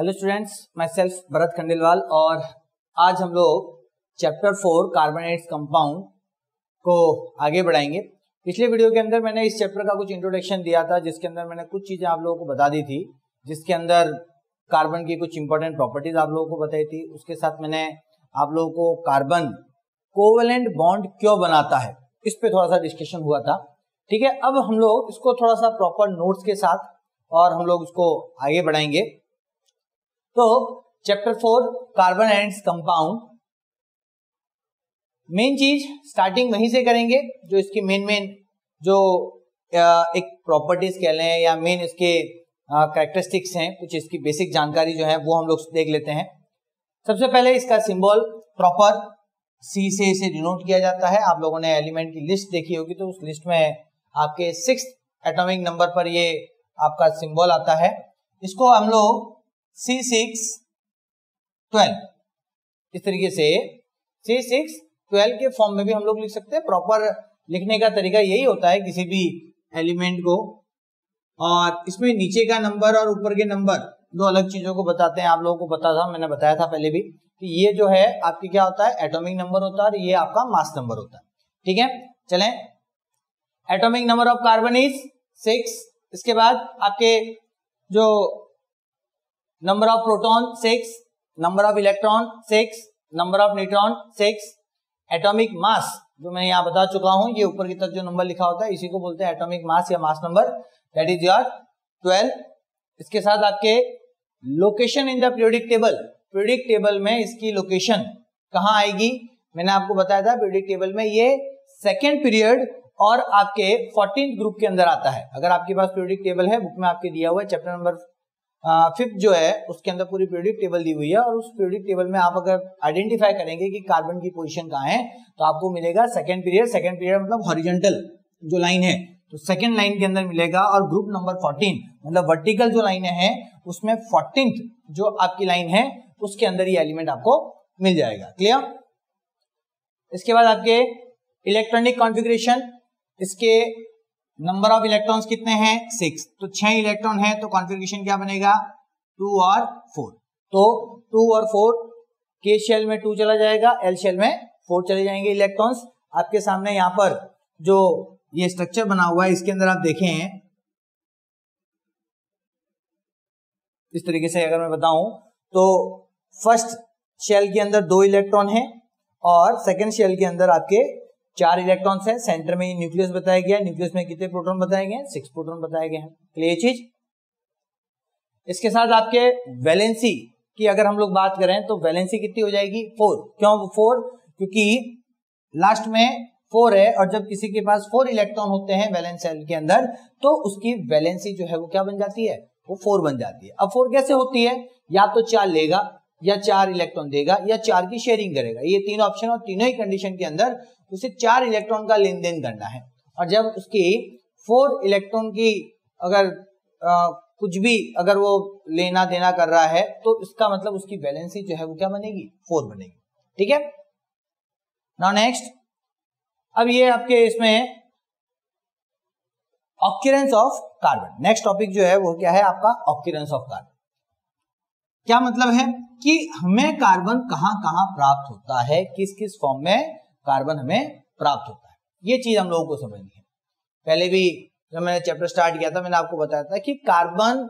Hello students, my self Bharat Khandelwal और आज हम लोग चैप्टर 4 कार्बोनेट्स कंपाउंड को आगे बढ़ाएंगे। पिछले वीडियो के अंदर मैंने इस चैप्टर का कुछ इंट्रोडक्शन दिया था, जिसके अंदर मैंने कुछ चीजें आप लोगों को बता दी थी, जिसके अंदर कार्बन की कुछ इंपॉर्टेंट प्रॉपर्टीज आप लोगों को बताई थी। उसके साथ मैंने आप लोगों को कार्बन कोवेलेंट बॉन्ड क्यों बनाता है इस पे थोड़ा सा डिस्कशन हुआ था। ठीक है, अब हम लोग इसको थोड़ा सा प्रॉपर नोट्स के साथ और हम लोग इसको आगे बढ़ाएंगे। तो chapter 4 carbon and compound, main चीज स्टार्टिंग वहीं से करेंगे, जो इसकी मेन जो एक प्रॉपर्टीज कह लें या मेन इसके कैरेक्टरिस्टिक्स हैं, कुछ इसकी बेसिक जानकारी जो है वो हम लोग देख लेते हैं। सबसे पहले इसका सिंबल प्रॉपर सी से इसे डिनोट किया जाता है। आप लोगों ने एलिमेंट की लिस्ट देखी होगी, तो उस लिस्ट में आपके 6th एटॉमिक नंबर पर ये आपका सिंबल आता है। इसको हम लोग C612 इस तरीके से C612 के फॉर्म में भी हम लोग लिख सकते हैं। प्रॉपर लिखने का तरीका यही होता है किसी भी एलिमेंट को, और इसमें नीचे का नंबर और ऊपर के नंबर दो अलग चीजों को बताते हैं। आप लोगों को पता था, मैंने बताया था पहले भी कि ये जो है आपकी क्या होता है, एटॉमिक नंबर होता है और ये आपका मास नंबर होता है। ठीक है, चलें। Atomic number of carbon is 6। इसके बाद आपके जो number of proton 6, number of electron 6, number of neutron 6, atomic mass जो मैं यहाँ बता चुका हूं, ये ऊपर की तरफ जो नंबर लिखा होता है इसी को बोलते हैं एटॉमिक मास या mass number, that is your 12। इसके साथ आपके location in the periodic table, periodic table में इसकी लोकेशन कहाँ आएगी, मैंने आपको बताया था पीरियोडिक टेबल में ये सेकेंड पीरियड और आपके 14th ग्रुप के अंदर आता है। अगर आपके पास पीरियोडिक टेबल है, बुक में आपके दिया हुआ है, चैप्टर नंबर 5th जो है उसके अंदर पूरी पीरियोडिक टेबल दी हुई है, और उस पीरियोडिक टेबल में आप अगर आइडेंटिफाई करेंगे कि कार्बन की पोजीशन कहाँ है, तो आपको मिलेगा सेकंड पीरियड। सेकंड पीरियड मतलब हॉरिजॉन्टल जो लाइन है, तो सेकंड लाइन के अंदर मिलेगा। और ग्रुप नंबर 14 मतलब वर्टिकल जो लाइन है उसमें 14th जो आपकी लाइन है उसके अंदर ये एलिमेंट आपको मिल जाएगा। क्लियर। इसके बाद आपके इलेक्ट्रॉनिक कॉन्फ़िगरेशन, इसके नंबर ऑफ इलेक्ट्रॉन्स कितने हैं 6, तो 6 इलेक्ट्रॉन है, तो कॉन्फ़िगरेशन क्या बनेगा 2 और 4। तो 2 और 4 के शेल में 2 चला जाएगा, एल शेल में 4 चले जाएंगे इलेक्ट्रॉन्स। आपके सामने यहाँ पर जो ये स्ट्रक्चर बना हुआ है, इसके अंदर आप देखें इस तरीके से अगर मैं बताऊं, तो फर्स्ट शेल के अंदर 2 इलेक्ट्रॉन है और सेकेंड शेल के अंदर आपके 4 इलेक्ट्रॉन्स हैं। सेंटर में न्यूक्लियस बताया गया है, न्यूक्लियस में कितने प्रोटॉन बताए गए हैं, 6 प्रोटॉन बताए गए हैं। क्लियर चीज। इसके साथ आपके वैलेंसी की अगर हम लोग बात करें तो वैलेंसी कितनी हो जाएगी 4। क्यों 4? क्योंकि लास्ट में 4 है, और जब किसी के पास 4 इलेक्ट्रॉन होते हैं वैलेंस शेल के अंदर, तो उसकी वैलेंसी जो है वो क्या बन जाती है, वो 4 बन जाती है। अब 4 कैसे होती है, या तो 4 लेगा या 4 इलेक्ट्रॉन देगा या 4 की शेयरिंग करेगा, ये 3 ऑप्शन, और तीनों ही कंडीशन के अंदर उसे 4 इलेक्ट्रॉन का लेन देन करना है। और जब उसकी 4 इलेक्ट्रॉन की अगर कुछ भी अगर वो लेना देना कर रहा है, तो इसका मतलब उसकी वैलेंसी जो है वो क्या बनेगी, 4 बनेगी। ठीक है। नाउ नेक्स्ट, अब ये आपके इसमें occurrence of carbon, next topic जो है वो क्या है आपका, ऑक्यूरेंस ऑफ कार्बन। क्या मतलब है कि हमें कार्बन कहां कहां प्राप्त होता है, किस किस फॉर्म में कार्बन हमें प्राप्त होता है, ये चीज हम लोगों को समझनी है। पहले भी जब मैंने चैप्टर स्टार्ट किया था, मैंने आपको बताया था कि कार्बन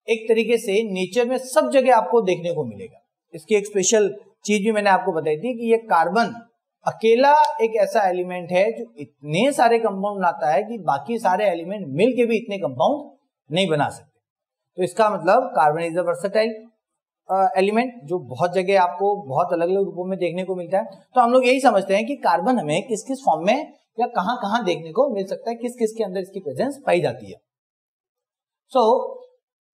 एक तरीके से नेचर में सब जगह आपको देखने को मिलेगा। इसकी एक स्पेशल चीज भी मैंने आपको बताई थी कि ये कार्बन अकेला एक ऐसा एलिमेंट है जो इतने सारे कंपाउंड बनाता है कि बाकी सारे एलिमेंट मिलके भी इतने कंपाउंड नहीं बना सकते। तो इसका मतलब carbon is a versatile element जो बहुत जगह आपको बहुत अलग अलग रूपों में देखने को मिलता है। तो हम लोग यही समझते हैं कि कार्बन हमें किस किस फॉर्म में या कहां कहां देखने को मिल सकता है, किस किस के अंदर इसकी प्रेजेंस पाई जाती है।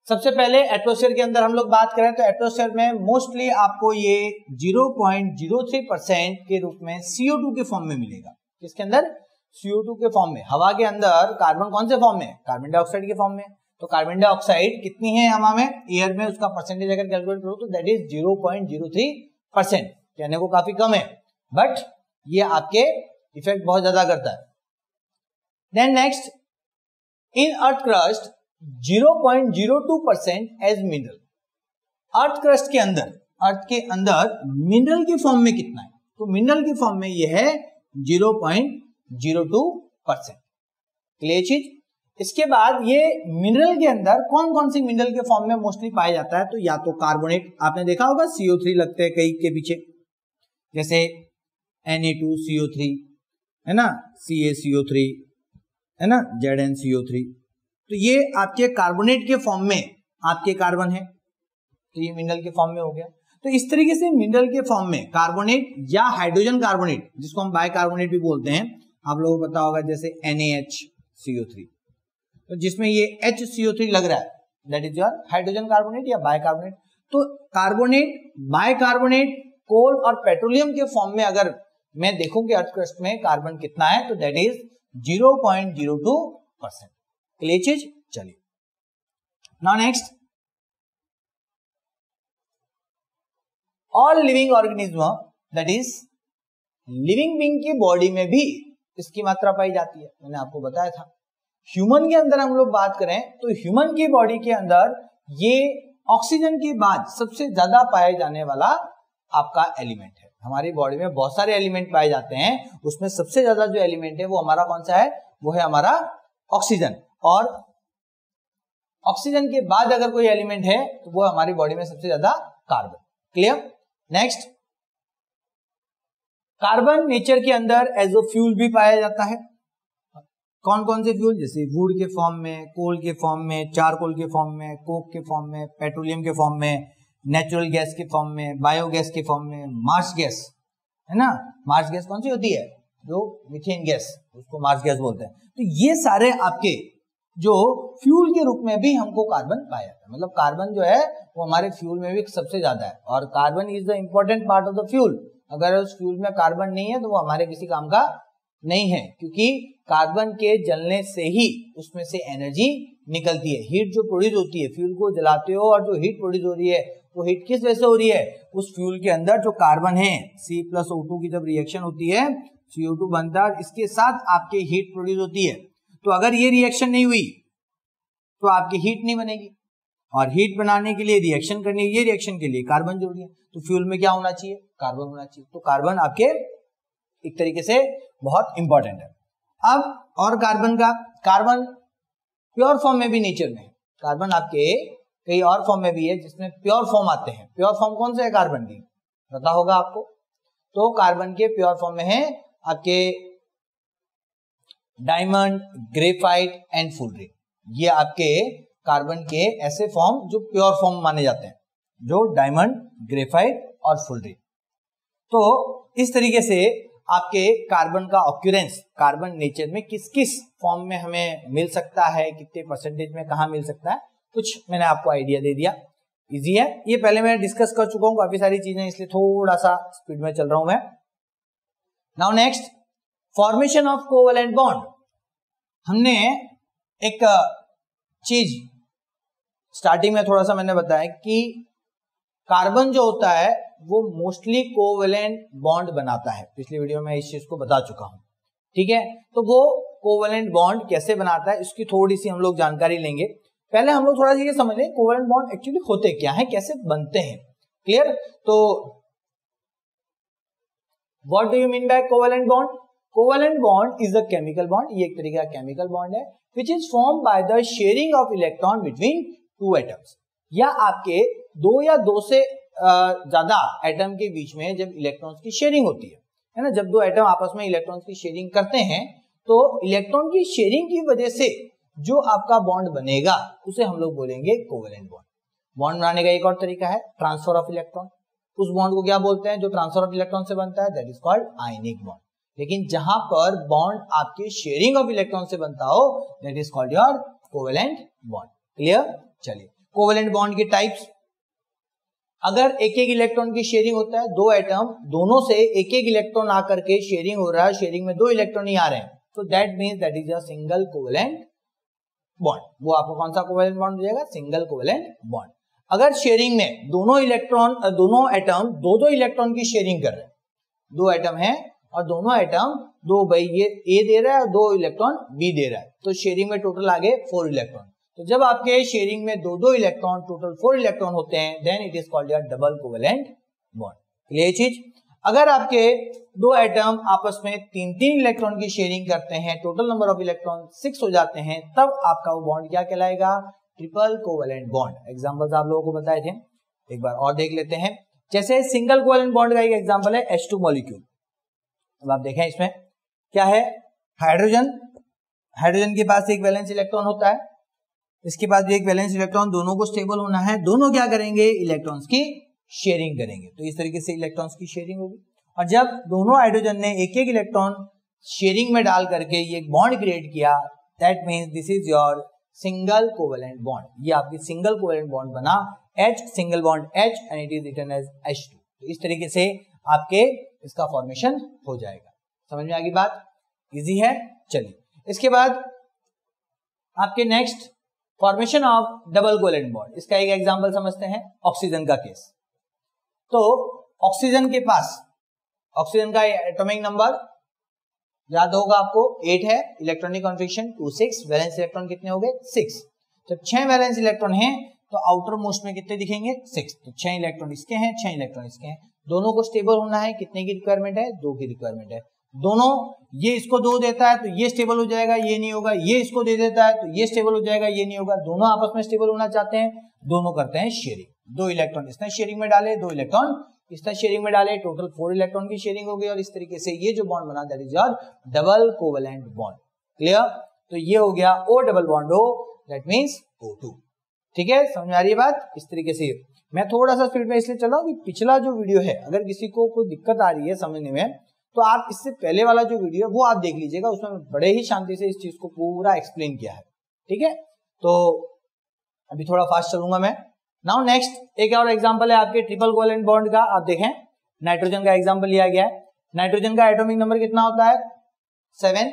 सबसे पहले एटमॉस्फेयर के अंदर हम लोग बात करें तो एटमॉस्फेयर में मोस्टली आपको ये 0.03% के रूप में CO2 के फॉर्म में मिलेगा। किसके अंदर, CO2 के फॉर्म में। हवा के अंदर कार्बन कौन से फॉर्म में, कार्बन डाइऑक्साइड के फॉर्म में। तो कार्बन डाइऑक्साइड कितनी है हवा में, एयर में, उसका परसेंटेज अगर कैलकुलेट करो तो दैट इज 0.03%, कहने को काफी कम है, बट ये आपके इफेक्ट बहुत ज्यादा करता है। Then next, in earth crust 0.02% as mineral. Earth crust के अंदर, अर्थ के अंदर मिनरल के फॉर्म में कितना है, तो मिनरल के फॉर्म में ये है 0.02%। क्लियर चीज। इसके बाद ये मिनरल के अंदर कौन कौन सी मिनरल के फॉर्म में मोस्टली पाया जाता है, तो या तो कार्बोनेट, आपने देखा होगा CO3 लगते हैं कई के पीछे, जैसे Na2CO3 है ना, CaCO3 है ना, ZnCO3, तो ये आपके कार्बोनेट के फॉर्म में आपके कार्बन है, तो ये मिनरल के फॉर्म में हो गया। तो इस तरीके से मिनरल के फॉर्म में कार्बोनेट या हाइड्रोजन कार्बोनेट, जिसको हम बाइकार्बोनेट भी बोलते हैं, आप लोगों को पता होगा, जैसे NaHCO3, तो जिसमें ये HCO3 लग रहा है, that is your hydrogen carbonate या बाइकार्बोनेट। तो कार्बोनेट, बाइकार्बोनेट, कोल और पेट्रोलियम के फॉर्म में अगर मैं देखूं कि अर्थ क्रस्ट में कार्बन कितना है, तो दैट इज 0.02%। क्लियर चीज। चलिए now next, all living organism, that is living being की बॉडी में भी इसकी मात्रा पाई जाती है, मैंने आपको बताया था। ह्यूमन के अंदर हम लोग बात करें तो ह्यूमन की बॉडी के अंदर ये ऑक्सीजन के बाद सबसे ज्यादा पाए जाने वाला आपका एलिमेंट है। हमारी बॉडी में बहुत सारे एलिमेंट पाए जाते हैं, उसमें सबसे ज्यादा जो एलिमेंट है वो हमारा कौन सा है, वो है हमारा ऑक्सीजन। और ऑक्सीजन के बाद अगर कोई एलिमेंट है तो वो हमारी बॉडी में सबसे ज्यादा carbon. Clear. Next, carbon nature के अंदर एज अ फ्यूल भी पाया जाता है। कौन कौन से फ्यूल, जैसे वुड के फॉर्म में, कोल के फॉर्म में, चारकोल के फॉर्म में, कोक के फॉर्म में, पेट्रोलियम के फॉर्म में, नेचुरल गैस के फॉर्म में, बायोगैस के फॉर्म में, मार्स गैस है ना, मार्स गैस कौन सी होती है, जो मीथेन गैस, उसको मार्स गैस बोलते हैं। तो ये सारे आपके जो फ्यूल के रूप में भी हमको कार्बन पाया जाता है, मतलब कार्बन जो है वो हमारे फ्यूल में भी सबसे ज्यादा है, और carbon is the important part of the fuel. अगर उस फ्यूल में कार्बन नहीं है तो वो हमारे किसी काम का नहीं है, क्योंकि कार्बन के जलने से ही उसमें से एनर्जी निकलती है, हीट जो प्रोड्यूस होती है, फ्यूल को जलाते हो और जो हीट प्रोड्यूस हो रही है वो हीट किस वजह से हो रही है, उस फ्यूल के अंदर जो कार्बन है, C+O2 की जब रिएक्शन होती है, CO2 बनता है, इसके साथ आपके हीट प्रोड्यूस होती है। तो अगर ये रिएक्शन नहीं हुई तो आपकी हीट नहीं बनेगी, और हीट बनाने के लिए रिएक्शन करनी है, ये रिएक्शन के लिए कार्बन जरूरी है। तो फ्यूल में क्या होना चाहिए, कार्बन होना चाहिए। तो कार्बन आपके एक तरीके से बहुत इंपॉर्टेंट है। अब और कार्बन का, कार्बन प्योर फॉर्म में भी नेचर में है, कार्बन आपके कई और फॉर्म में भी है जिसमें प्योर फॉर्म आते हैं। प्योर फॉर्म कौन से है कार्बन की, पता होगा आपको। तो कार्बन के प्योर फॉर्म में है आपके डायमंड, ग्रेफाइट एंड फुलरिन। ये आपके कार्बन के ऐसे फॉर्म जो प्योर फॉर्म माने जाते हैं, जो डायमंड, ग्रेफाइट और फुलरिन। तो इस तरीके से आपके कार्बन का ऑक्यूरेंस, कार्बन नेचर में किस किस फॉर्म में हमें मिल सकता है, कितने परसेंटेज में कहाँ मिल सकता है, कुछ मैंने आपको आइडिया दे दिया। इजी है, ये पहले मैं डिस्कस कर चुका हूं काफी सारी चीजें, इसलिए थोड़ा सा स्पीड में चल रहा हूं मैं। Now next, formation of covalent bond. हमने एक चीज स्टार्टिंग में थोड़ा सा मैंने बताया कि कार्बन जो होता है वो मोस्टली कोवेलेंट बॉन्ड बनाता है, पिछली वीडियो में इस चीज को बता चुका हूं, ठीक है। तो वो कोवेलेंट बॉन्ड कैसे बनाता है, इसकी थोड़ी सी हम लोग जानकारी लेंगे। पहले हम लोग थोड़ा सा ये समझ लें कोवेलेंट बॉन्ड एक्चुअली होते क्या है, कैसे बनते हैं। क्लियर। तो what do you mean by covalent bond? Covalent bond is a chemical bond, ये एक तरीके का केमिकल बॉन्ड है which is form by the sharing of electron between two atoms, या आपके दो या दो से ज्यादा एटम के बीच में जब इलेक्ट्रॉन्स की शेयरिंग होती है ना, जब दो एटम आपस में इलेक्ट्रॉन्स की शेयरिंग करते हैं, तो इलेक्ट्रॉन की शेयरिंग की वजह से जो आपका बॉन्ड बनेगा उसे हम लोग बोलेंगे कोवेलेंट बॉन्ड। बॉन्ड बनाने का एक और तरीका है ट्रांसफर ऑफ इलेक्ट्रॉन। उस बॉन्ड को क्या बोलते हैं जो ट्रांसफर ऑफ इलेक्ट्रॉन से बनता है, that is called ionic bond. लेकिन जहां पर बॉन्ड आपके शेयरिंग ऑफ इलेक्ट्रॉन से बनता हो, that is called your covalent bond. Clear. चलिए, कोवेलेंट बॉन्ड के टाइप्स। अगर एक एक इलेक्ट्रॉन की शेयरिंग होता है, दो एटम दोनों से एक एक इलेक्ट्रॉन आकर के शेयरिंग हो रहा है, शेयरिंग में दो इलेक्ट्रॉन ही आ रहे हैं, तो that means that is a single covalent bond. वो आपको कौन सा कोवेलेंट बॉन्ड हो जाएगा, सिंगल कोवेलेंट बॉन्ड। अगर शेयरिंग में दोनों एटम दो दो इलेक्ट्रॉन की शेयरिंग कर रहे हैं, दो एटम है और दोनों एटम दो, भाई ये ए दे रहा है और दो इलेक्ट्रॉन बी दे रहा है, तो शेयरिंग में टोटल आ गए 4 इलेक्ट्रॉन, तो जब आपके शेयरिंग में दो दो इलेक्ट्रॉन, टोटल 4 इलेक्ट्रॉन होते हैं, then it is called your double covalent bond. Clear चीज? अगर आपके दो एटम आपस में 3-3 इलेक्ट्रॉन की शेयरिंग करते हैं, टोटल नंबर ऑफ इलेक्ट्रॉन 6 हो जाते हैं, तब आपका वो बॉन्ड क्या कहलाएगा? Triple covalent bond. एग्जांपल्स आप लोगों को बताए थे, एक बार और देख लेते हैं। जैसे सिंगल कोवेलेंट बॉन्ड का एक एग्जांपल है H2 मॉलिक्यूल। अब आप देखें इसमें क्या है, हाइड्रोजन, हाइड्रोजन के पास एक वैलेंस इलेक्ट्रॉन होता है, इसके पास भी एक वैलेंस इलेक्ट्रॉन, दोनों को स्टेबल होना है, दोनों क्या करेंगे? इलेक्ट्रॉन्स की शेयरिंग करेंगे। तो इस तरीके से इलेक्ट्रॉन्स की शेयरिंग होगी। और जब दोनों हाइड्रोजन ने एक एक इलेक्ट्रॉन शेयरिंग में डाल करके ये एक बॉन्ड क्रिएट किया, that means this is your single covalent bond. ये आपकी सिंगल कोवेलेंट बॉन्ड बना, H single bond H and it is written as H2। तो इस तरीके से आपके इसका फॉर्मेशन हो जाएगा। समझ में आ गई बात? इजी है। चलिए इसके बाद आपके next formation of double covalent bond, इसका एक एग्जांपल समझते हैं, ऑक्सीजन का केस। तो ऑक्सीजन के पास, ऑक्सीजन का एटॉमिक नंबर याद होगा आपको, 8 है, इलेक्ट्रॉनिक कॉन्फिगरेशन 2-6, वैलेंस इलेक्ट्रॉन कितने हो गए? 6। जब 6 वैलेंस इलेक्ट्रॉन हैं तो आउटर मोस्ट में कितने दिखेंगे? 6। तो 6 इलेक्ट्रॉन इसके हैं, 6 इलेक्ट्रॉन इसके हैं, दोनों को स्टेबल होना है। कितने की रिक्वायरमेंट है? 2 की रिक्वायरमेंट है। दोनों, ये इसको 2 देता है तो ये स्टेबल हो जाएगा, ये नहीं होगा, ये इसको दे देता है तो ये स्टेबल हो जाएगा, ये नहीं होगा, दोनों आपस में स्टेबल होना चाहते हैं, दोनों करते हैं शेयरिंग। 2 इलेक्ट्रॉन इसने शेयरिंग में डाले, 2 इलेक्ट्रॉन इसने शेयरिंग में डाले, टोटल 4 इलेक्ट्रॉन की शेयरिंग हो गई, और इस तरीके से ये जो बॉन्ड बना that is your double covalent bond. Clear? तो ये हो गया O double bond O, that means O2। ठीक है, समझ में आ रही है बात? इस तरीके से मैं थोड़ा सा स्पीड में इसलिए चल रहा हूं कि पिछला जो वीडियो है, अगर किसी को कोई दिक्कत आ रही है समझने में, तो आप इससे पहले वाला जो वीडियो है वो आप देख लीजिएगा, उसमें बड़े ही शांति से इस चीज को पूरा एक्सप्लेन किया है। ठीक है, तो अभी थोड़ा फास्ट चलूंगा मैं। नाउ नेक्स्ट एक और एग्जांपल है आपके ट्रिपल कोवेलेंट बॉन्ड का। आप देखें, नाइट्रोजन का एग्जांपल लिया गया है। नाइट्रोजन का एटॉमिक नंबर कितना होता है? 7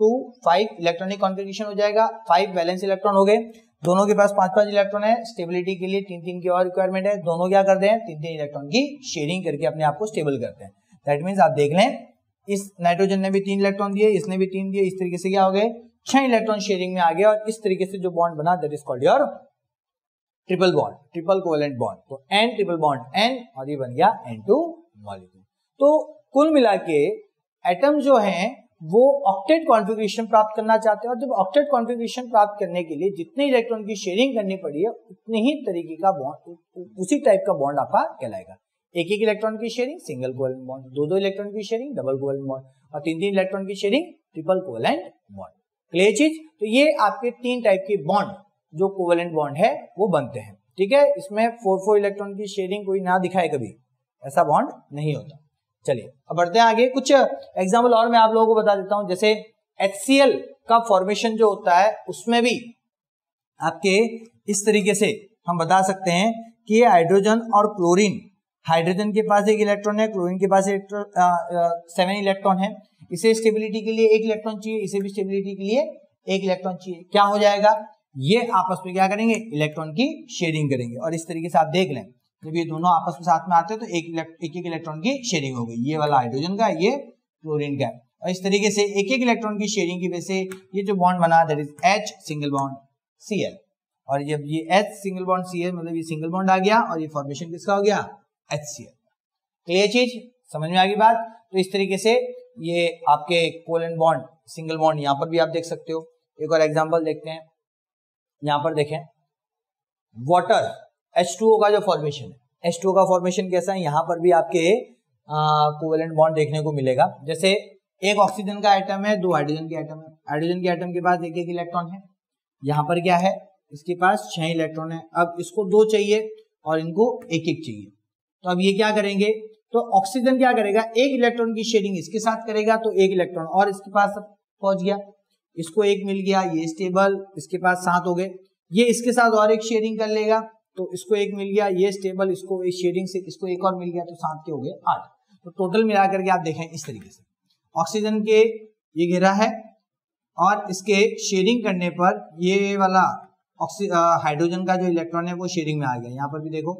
2 5 इलेक्ट्रॉनिक कॉन्फिगरेशन हो जाएगा, 5 वैलेंस इलेक्ट्रॉन हो गए, दोनों के पास 5-5 इलेक्ट्रॉन है, स्टेबिलिटी के लिए 3-3 की और रिक्वायरमेंट है, दोनों क्या करते हैं? 3-3 इलेक्ट्रॉन की शेयरिंग करके अपने आप को स्टेबल करते हैं। दैट मींस आप देख लें, इस नाइट्रोजन ने भी 3 इलेक्ट्रॉन दिए, इसने भी 3 दिए, इस तरीके से क्या हो गए? 6 इलेक्ट्रॉन शेयरिंग में आ गए, और इस तरीके से जो बॉन्ड बना that is called your triple bond, triple covalent bond. तो N ट्रिपल बॉन्ड N, और ये बन गया N2 मॉलिक्यूल। तो कुल मिला के एटम जो हैं वो ऑक्टेट कॉन्फ़िगरेशन प्राप्त करना चाहते हैं, और जब ऑक्टेट कॉन्फ़िगरेशन प्राप्त करने के लिए जितने इलेक्ट्रॉन की शेयरिंग करनी पड़ी है, उतने ही तरीके का बॉन्ड, उसी टाइप का बॉन्ड आपका कहलाएगा। एक इलेक्ट्रॉन की sharing single covalent bond, 2 electron की शेयरिंग डबल कोवेलेंट बॉन्ड, और 3 इलेक्ट्रॉन की sharing triple covalent bond. Clear चीज? तो ये आपके 3 टाइप के बॉन्ड जो कोवेलेंट बॉन्ड है वो बनते हैं। ठीक है, इसमें 4 इलेक्ट्रॉन की शेयरिंग कोई ना दिखाए कभी, ऐसा बॉन्ड नहीं होता। चलिए अब बढ़ते हैं आगे। कुछ एग्जाम्पल और मैं आप लोगों को बता देता हूं। जैसे HCl का फॉर्मेशन जो होता है, उसमें भी आपके इस तरीके से हम बता सकते हैं कि ये हाइड्रोजन और क्लोरीन, हाइड्रोजन के पास 1 इलेक्ट्रॉन है, क्लोरीन के पास 7 इलेक्ट्रॉन है, इसे स्टेबिलिटी के लिए 1 इलेक्ट्रॉन चाहिए, इसे भी स्टेबिलिटी के लिए 1 इलेक्ट्रॉन चाहिए। क्या हो जाएगा? ये आपस में क्या करेंगे? इलेक्ट्रॉन की शेयरिंग करेंगे, और इस तरीके से आप देख लें, जब ये दोनों आपस में साथ में आते हैं तो एक इलेक्ट्रॉन की शेयरिंग हो गई, ये वाला हाइड्रोजन का, ये क्लोरीन का, और इस तरीके से एक इलेक्ट्रॉन की शेयरिंग की वजह से ये जो बॉन्ड बना that is H single bond Cl, और जब ये H सिंगल बॉन्ड Cl मतलब ये सिंगल बॉन्ड आ गया, और ये फॉर्मेशन किसका हो गया? HCl। क्लियर चीज? समझ में आ गई बात? तो इस तरीके से ये आपके कोवेलेंट बॉन्ड, सिंगल बॉन्ड यहाँ पर भी आप देख सकते हो। एक और एग्जांपल देखते हैं, यहाँ पर देखें, वाटर H2O का जो फॉर्मेशन है, H2O का फॉर्मेशन कैसा है? यहाँ पर भी आपके कोवेलेंट बॉन्ड देखने को मिलेगा। जैसे एक ऑक्सीजन का एटम है, 2 हाइड्रोजन के एटम है, हाइड्रोजन के एटम के पास 1 इलेक्ट्रॉन है, यहाँ पर क्या है? इसके पास 6 इलेक्ट्रॉन है। अब इसको 2 चाहिए और इनको 1 चाहिए, तो अब ये क्या करेंगे? तो ऑक्सीजन क्या करेगा? 1 इलेक्ट्रॉन की शेयरिंग इसके साथ करेगा, तो 1 इलेक्ट्रॉन और इसके पास पहुंच गया, इसको 1 मिल गया, ये स्टेबल, इसके पास 7 हो गए, ये इसके साथ और 1 शेयरिंग कर लेगा, तो इसको 1 मिल गया, ये स्टेबल, इसको इस शेयरिंग से इसको 1 और मिल गया, तो 7 के हो गए 8। तो टोटल मिलाकर के आप देखें इस तरीके से, ऑक्सीजन के ये घेरा है, और इसके शेयरिंग करने पर ये वाला हाइड्रोजन का जो इलेक्ट्रॉन है वो शेयरिंग में आ गया। यहाँ पर भी देखो,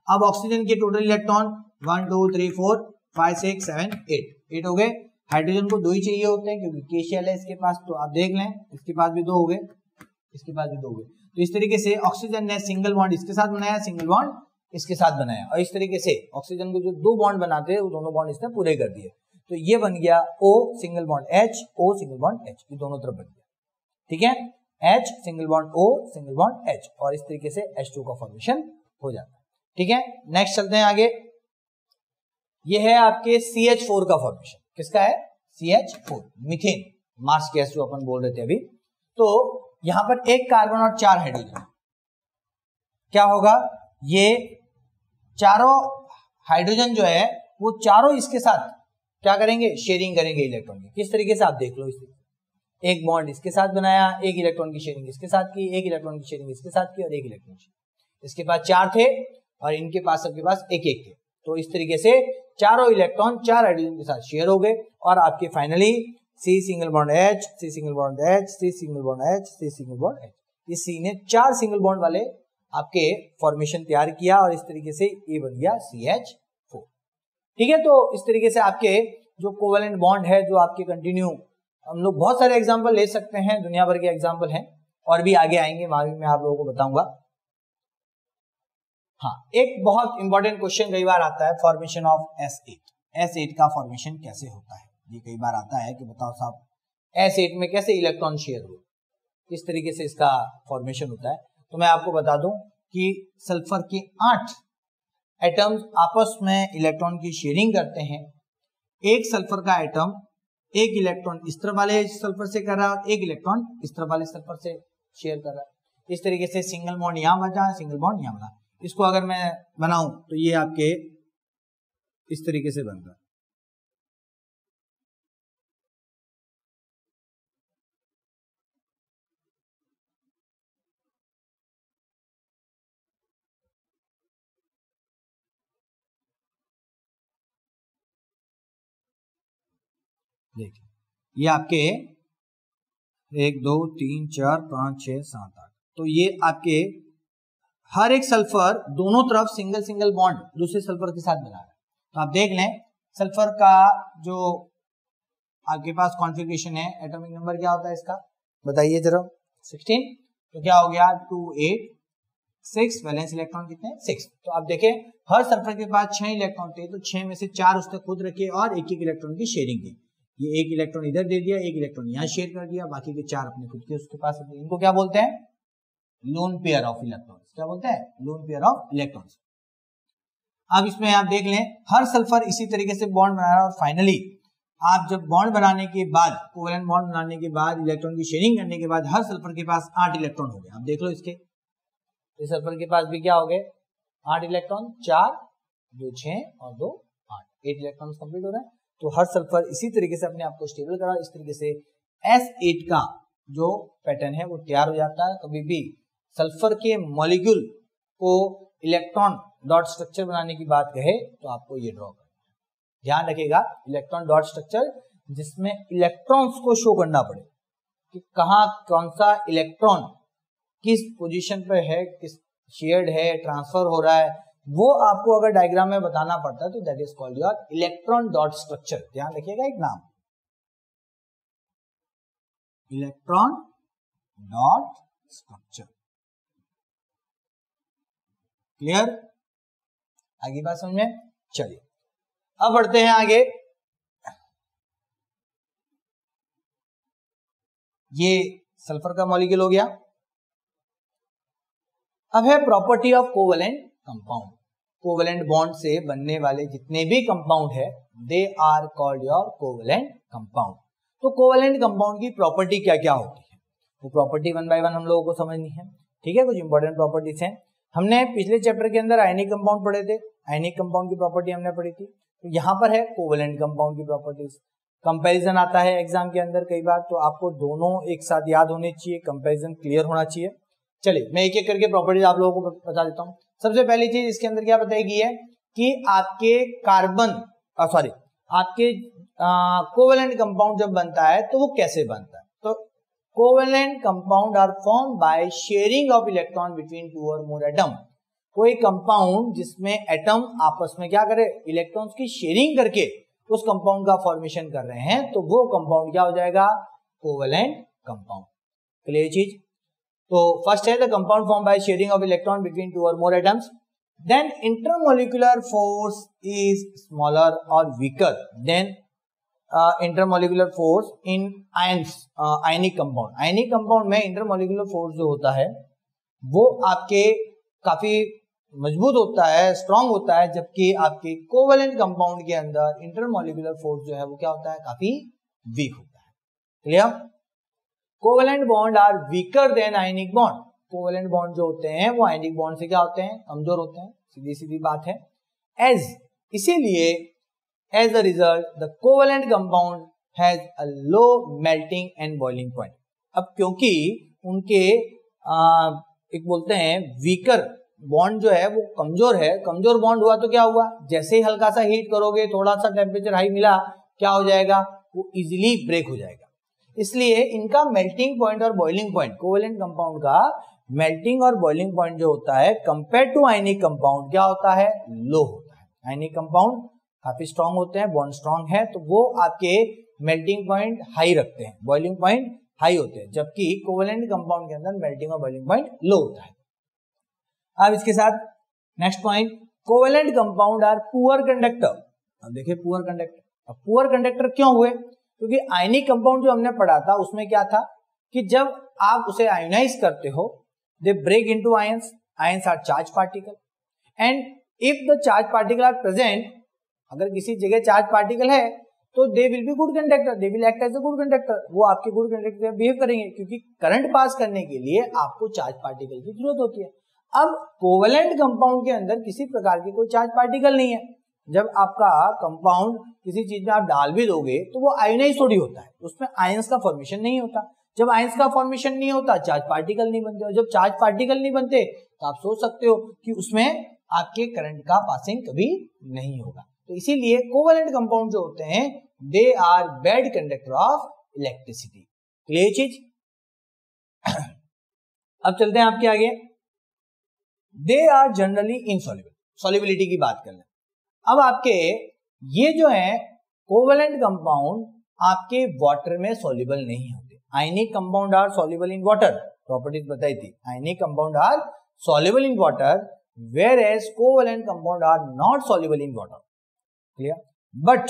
अब ऑक्सीजन के टोटल इलेक्ट्रॉन 1 2 3 4 5 6 7 8 हो गए। हाइड्रोजन को 2 ही चाहिए होते हैं क्योंकि के शेल है इसके पास, तो आप देख लें इसके पास भी 2 हो गए, इसके पास भी 2 हुए। तो इस तरीके से ऑक्सीजन ने सिंगल बॉन्ड इसके साथ बनाया, सिंगल बॉन्ड इसके साथ बनाया, और इस तरीके से ऑक्सीजन को जो 2 बॉन्ड बनाते हैं वो दोनों बॉन्ड इसने पूरे कर दिए। तो ये बन गया O single bond H, O single bond H, ये दोनों तरफ बन गया। ठीक है, H single bond O single bond H, और इस तरीके से H2 का फॉर्मेशन हो जाता है। ठीक है, नेक्स्ट चलते हैं आगे। ये है आपके CH4 का फॉर्मेशन। किसका है? CH4, मीथेन, मार्स गैस जो अपन बोल रहे थे अभी। तो यहां पर 1 कार्बन और 4 हाइड्रोजन, क्या होगा? ये चारों हाइड्रोजन जो है वो चारों इसके साथ क्या करेंगे? शेयरिंग करेंगे इलेक्ट्रॉन की। किस तरीके से आप देख लो, इस एक बॉन्ड इसके साथ बनाया, एक इलेक्ट्रॉन की शेयरिंग इसके साथ की, एक इलेक्ट्रॉन की शेयरिंग इसके साथ की, और एक इलेक्ट्रॉन की। इसके पास 4 थे और इनके पास सबके पास 1-1 थे। तो इस तरीके से चारों इलेक्ट्रॉन 4 हाइड्रोजन के साथ शेयर हो गए, और आपके finally C single bond H, C single bond H, C single bond H, C single bond H। ये C ने 4 सिंगल बॉन्ड वाले आपके फॉर्मेशन तैयार किया, और इस तरीके से ये बन गया CH4। ठीक है, तो इस तरीके से आपके जो कोवेलेंट बॉन्ड है, जो आपके कंटिन्यू, हम लोग बहुत सारे एग्जांपल ले सकते हैं, दुनिया भर के एग्जांपल हैं, और भी आगे आएंगे, वहां भी मैं आप लोगों को बताऊंगा। हाँ, एक बहुत इंपॉर्टेंट क्वेश्चन कई बार आता है, फॉर्मेशन ऑफ S8। S8 का फॉर्मेशन कैसे होता है? ये कई बार आता है कि बताओ साहब S8 में कैसे इलेक्ट्रॉन शेयर हुए, किस तरीके से इसका फॉर्मेशन होता है। तो मैं आपको बता दूं कि सल्फर के 8 एटम्स आपस में इलेक्ट्रॉन की शेयरिंग करते हैं। एक सल्फर का एटम एक इलेक्ट्रॉन इस तरफ वाले सल्फर से कर रहा है, और एक इलेक्ट्रॉन इस तरफ वाले सल्फर से शेयर कर रहा है। इस तरीके से सिंगल बॉन्ड यहां बचा, सिंगल बॉन्ड यहां बना। इसको अगर मैं बनाऊं तो ये आपके इस तरीके से बनता है। देखिए, ये आपके 1 2 3 4 5 6 7 8, तो ये आपके हर एक सल्फर दोनों तरफ सिंगल सिंगल बॉन्ड दूसरे सल्फर के साथ बना रहा है। तो आप देख लें, सल्फर का जो आपके पास कॉन्फ़िगरेशन है, एटॉमिक नंबर क्या होता है इसका, बताइए जरा। 16। तो क्या हो गया? 2 8 6, वैलेंस इलेक्ट्रॉन कितने? 6। तो आप देखें, हर सल्फर के पास 6 इलेक्ट्रॉन थे, तो 6 में से 4 उसने खुद रखे और एक इलेक्ट्रॉन की शेयरिंग की। ये एक इलेक्ट्रॉन इधर दे दिया, एक इलेक्ट्रॉन यहाँ शेयर कर दिया, बाकी के 4 अपने खुद के उसके पास। इनको क्या बोलते हैं? Lone pair of electrons. क्या बोलते हैं? Lone pair of electrons. अब इसमें आप देख लें, हर सल्फर इसी तरीके से बॉन्ड बना रहा है, और फाइनली आप जब बॉन्ड बनाने के बाद, कोवेलेंट बॉन्ड बनाने के बाद, इलेक्ट्रॉन की शेयरिंग करने के बाद, हर सल्फर के पास 8 इलेक्ट्रॉन हो गए। आप देख लो, इसके इस सल्फर के पास भी क्या हो गए? 8 इलेक्ट्रॉन, 4 2 6 और 2 8, 8 इलेक्ट्रॉन कंप्लीट हो रहा है। तो हर सल्फर इसी तरीके से अपने आप को स्टेबल करा, इस तरीके से S8 का जो पैटर्न है वो तैयार हो जाता है। कभी भी सल्फर के मॉलिक्यूल को इलेक्ट्रॉन डॉट स्ट्रक्चर बनाने की बात कहे तो आपको ये ड्रॉ करना है। ध्यान रखिएगा, इलेक्ट्रॉन डॉट स्ट्रक्चर जिसमें इलेक्ट्रॉन्स को शो करना पड़े कि कहाँ कौन सा इलेक्ट्रॉन किस पोजीशन पे है, किस शेयर्ड है, ट्रांसफर हो रहा है, वो आपको अगर डायग्राम में बताना पड़ता है तो that is called your electron dot structure. ध्यान रखिएगा एक नाम, इलेक्ट्रॉन डॉट स्ट्रक्चर। क्लियर? आगे बात समझ में? चलिए अब बढ़ते हैं आगे। ये सल्फर का मॉलिक्यूल हो गया। अब है property of covalent compound. Covalent bond से बनने वाले जितने भी कंपाउंड है they are called your covalent compound. तो कोवेलेंट कंपाउंड की प्रॉपर्टी क्या क्या होती है, वो प्रॉपर्टी 1 बाय 1 हम लोगों को समझनी है। ठीक है, कुछ इंपॉर्टेंट प्रॉपर्टीज हैं। हमने पिछले चैप्टर के अंदर आयनिक कंपाउंड पढ़े थे, आयनिक कंपाउंड की प्रॉपर्टी हमने पढ़ी थी। तो यहाँ पर है कोवेलेंट कंपाउंड की प्रॉपर्टीज। कंपैरिजन आता है एग्जाम के अंदर कई बार, तो आपको दोनों एक साथ याद होने चाहिए, कंपैरिजन क्लियर होना चाहिए। चलिए मैं एक एक करके प्रॉपर्टीज आप लोगों को बता देता हूँ। सबसे पहली चीज इसके अंदर क्या बताई गई है कि आपके कार्बन आपके कोवेलेंट कंपाउंड जब बनता है तो वो कैसे बनता है। तो covalent compound are form by sharing of electron between 2 और मोर एटम। कोई कंपाउंड जिसमें एटम आपस में क्या करे, इलेक्ट्रॉन्स की शेयरिंग करके उस कंपाउंड का फॉर्मेशन कर रहे हैं, तो वो कंपाउंड क्या हो जाएगा? Covalent compound. क्लियर चीज? तो फर्स्ट है the compound form by sharing of electron between two और more atoms. Then intermolecular force is smaller और weaker than intermolecular force in ions ionic compound. Ionic compound में intermolecular force जो होता है वो आपके काफी मजबूत होता है, स्ट्रांग होता है, जबकि आपके कोवेलेंट कंपाउंड के अंदर इंटरमोलिकुलर फोर्स जो है वो क्या होता है, काफी वीक होता है. Clear? Covalent bond are weaker than ionic bond. Covalent bond जो होते हैं वो आयनिक बॉन्ड से क्या होते हैं, कमजोर होते हैं. सीधी सीधी बात है. एज इसीलिए as a result the covalent compound has a low melting and boiling point. अब क्योंकि उनके एक बोलते हैं वीकर बॉन्ड जो है वो कमजोर है, कमजोर बॉन्ड हुआ तो क्या हुआ, जैसे ही हल्का सा हीट करोगे, थोड़ा सा टेम्परेचर हाई मिला, क्या हो जाएगा, वो इजीली ब्रेक हो जाएगा. इसलिए इनका मेल्टिंग पॉइंट और बॉइलिंग पॉइंट, कोवेलेंट कंपाउंड का मेल्टिंग और बॉइलिंग पॉइंट जो होता है कंपेयर टू आयनिक कंपाउंड क्या होता है, लो होता है. आयनिक कंपाउंड काफी स्ट्रांग होते हैं, बॉन्ड स्ट्रांग है, तो वो आपके मेल्टिंग पॉइंट हाई रखते हैं, बॉइलिंग पॉइंट हाई होते हैं, जबकि कोवेलेंट कंपाउंड के अंदर मेल्टिंग और बॉइलिंग पॉइंट लो होता है. अब इसके साथ next point, covalent compound are poor conductor. अब देखिए पुअर कंडक्टर. अब पुअर कंडक्टर क्यों हुए, क्योंकि आयनिक कंपाउंड जो हमने पढ़ा था उसमें क्या था कि जब आप उसे आयोनाइज करते हो, they break into ions. Ions are charge particle and if the charge particle are present, अगर किसी जगह चार्ज पार्टिकल है तो they will be good conductor, they will act as a good conductor. वो आपके गुड कंडक्टर बिहेव करेंगे, क्योंकि current pass करने के लिए आपको चार्ज पार्टिकल की जरूरत होती है. अब कोवेलेंट कंपाउंड के अंदर किसी प्रकार की कोई चार्ज पार्टिकल नहीं है. जब आपका कंपाउंड किसी चीज में आप डाल भी दोगे तो वो आयोनाइज थोड़ी होता है, उसमें आयंस का फॉर्मेशन नहीं होता. जब आयंस का फॉर्मेशन नहीं होता, चार्ज पार्टिकल नहीं बनते, और जब चार्ज पार्टिकल नहीं बनते तो आप सोच सकते हो कि उसमें आपके करंट का पासिंग कभी नहीं होगा. तो इसीलिए कोवेलेंट कंपाउंड जो होते हैं they are bad conductor of electricity. Clear चीज? अब चलते हैं आपके आगे. They are generally insoluble. Solubility की बात कर लें. अब आपके ये जो है कोवेलेंट कंपाउंड आपके वाटर में सॉल्युबल नहीं होते. Ionic compound are soluble in water, properties बताई थी. Ionic compound are soluble in water whereas covalent compound are not soluble in water. Clear? But